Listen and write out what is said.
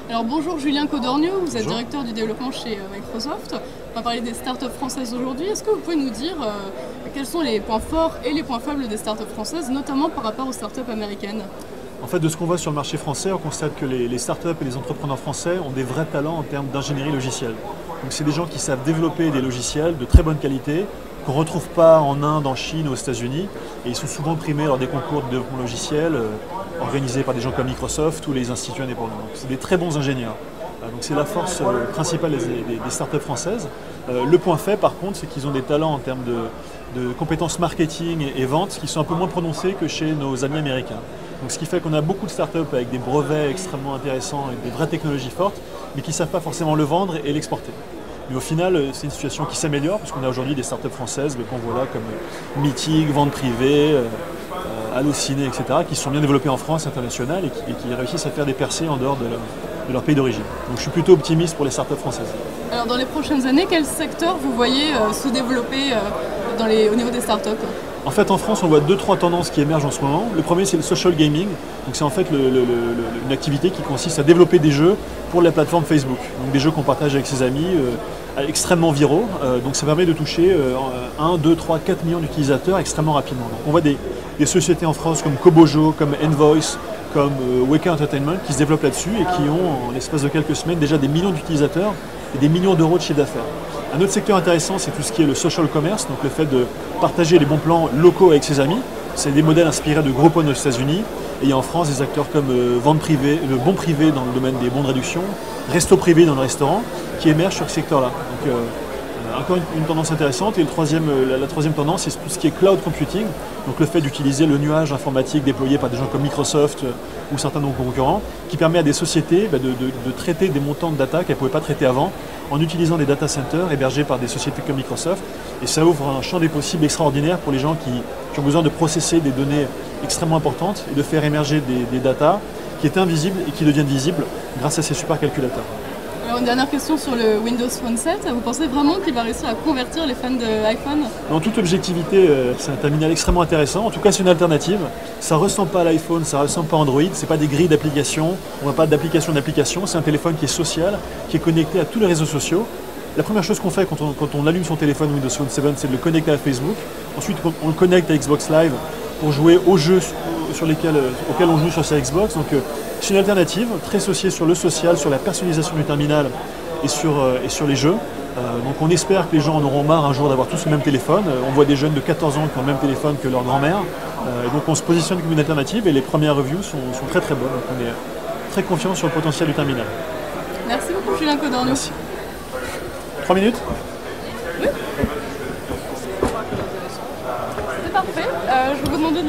Alors bonjour Julien Codorniou, vous êtes directeur du développement chez Microsoft. On va parler des startups françaises aujourd'hui. Est-ce que vous pouvez nous dire quels sont les points forts et les points faibles des startups françaises, notamment par rapport aux startups américaines? En fait, de ce qu'on voit sur le marché français, on constate que les startups et les entrepreneurs français ont des vrais talents en termes d'ingénierie logicielle. Donc c'est des gens qui savent développer des logiciels de très bonne qualité, qu'on ne retrouve pas en Inde, en Chine ou aux États-Unis. Et ils sont souvent primés lors des concours de développement logiciel organisés par des gens comme Microsoft ou les instituts indépendants. Donc c'est des très bons ingénieurs. Donc c'est la force principale des startups françaises. Le point faible par contre, c'est qu'ils ont des talents en termes de compétences marketing et vente qui sont un peu moins prononcés que chez nos amis américains. Donc ce qui fait qu'on a beaucoup de startups avec des brevets extrêmement intéressants et des vraies technologies fortes, mais qui ne savent pas forcément le vendre et l'exporter. Mais au final, c'est une situation qui s'améliore, puisqu'on a aujourd'hui des startups françaises qu'on voit là comme Meetic, Vente Privée, Allociné, etc., qui sont bien développées en France, internationale, et qui réussissent à faire des percées en dehors de leur pays d'origine. Donc je suis plutôt optimiste pour les startups françaises. Alors dans les prochaines années, quel secteur vous voyez se développer au niveau des startups? En fait, en France, on voit 2-3 tendances qui émergent en ce moment. Le premier, c'est le social gaming. Donc, c'est en fait une activité qui consiste à développer des jeux pour la plateforme Facebook. Donc, des jeux qu'on partage avec ses amis, extrêmement viraux. Donc, ça permet de toucher 1, 2, 3, 4 millions d'utilisateurs extrêmement rapidement. Donc, on voit des sociétés en France comme Kobojo, comme Envoice, comme Waker Entertainment qui se développent là-dessus et qui ont, en l'espace de quelques semaines, déjà des millions d'utilisateurs et des millions d'euros de chiffre d'affaires. Un autre secteur intéressant, c'est tout ce qui est le social commerce, donc le fait de partager les bons plans locaux avec ses amis. C'est des modèles inspirés de Groupon aux États-Unis. Et il y a en France des acteurs comme Vente Privée, le Bon Privé dans le domaine des bons de réduction, Resto Privé dans le restaurant, qui émergent sur ce secteur-là. Donc encore une tendance intéressante. Et la troisième tendance, c'est tout ce qui est cloud computing, donc le fait d'utiliser le nuage informatique déployé par des gens comme Microsoft ou certains de nos concurrents, qui permet à des sociétés de traiter des montants de data qu'elles ne pouvaient pas traiter avant, en utilisant des data centers hébergés par des sociétés comme Microsoft. Et ça ouvre un champ des possibles extraordinaire pour les gens qui ont besoin de processer des données extrêmement importantes et de faire émerger des data qui étaient invisibles et qui deviennent visibles grâce à ces supercalculateurs. Alors une dernière question sur le Windows Phone 7. Vous pensez vraiment qu'il va réussir à convertir les fans d'iPhone? En toute objectivité, c'est un terminal extrêmement intéressant. En tout cas, c'est une alternative. Ça ne ressemble pas à l'iPhone, ça ne ressemble pas à Android. Ce n'est pas des grilles d'applications. On n'a pas d'application. C'est un téléphone qui est social, qui est connecté à tous les réseaux sociaux. La première chose qu'on fait quand on allume son téléphone Windows Phone 7, c'est de le connecter à Facebook. Ensuite, on le connecte à Xbox Live pour jouer aux jeux auxquels on joue sur sa Xbox. Donc, c'est une alternative très associée sur le social, sur la personnalisation du terminal et sur les jeux. Donc on espère que les gens en auront marre un jour d'avoir tous le même téléphone. On voit des jeunes de 14 ans qui ont le même téléphone que leur grand-mère. Donc on se positionne comme une alternative et les premières reviews sont très très bonnes. Donc on est très confiant sur le potentiel du terminal. Merci beaucoup Julien Codorniou. Merci. 3 minutes? Oui. C'était parfait. Je vais vous demander de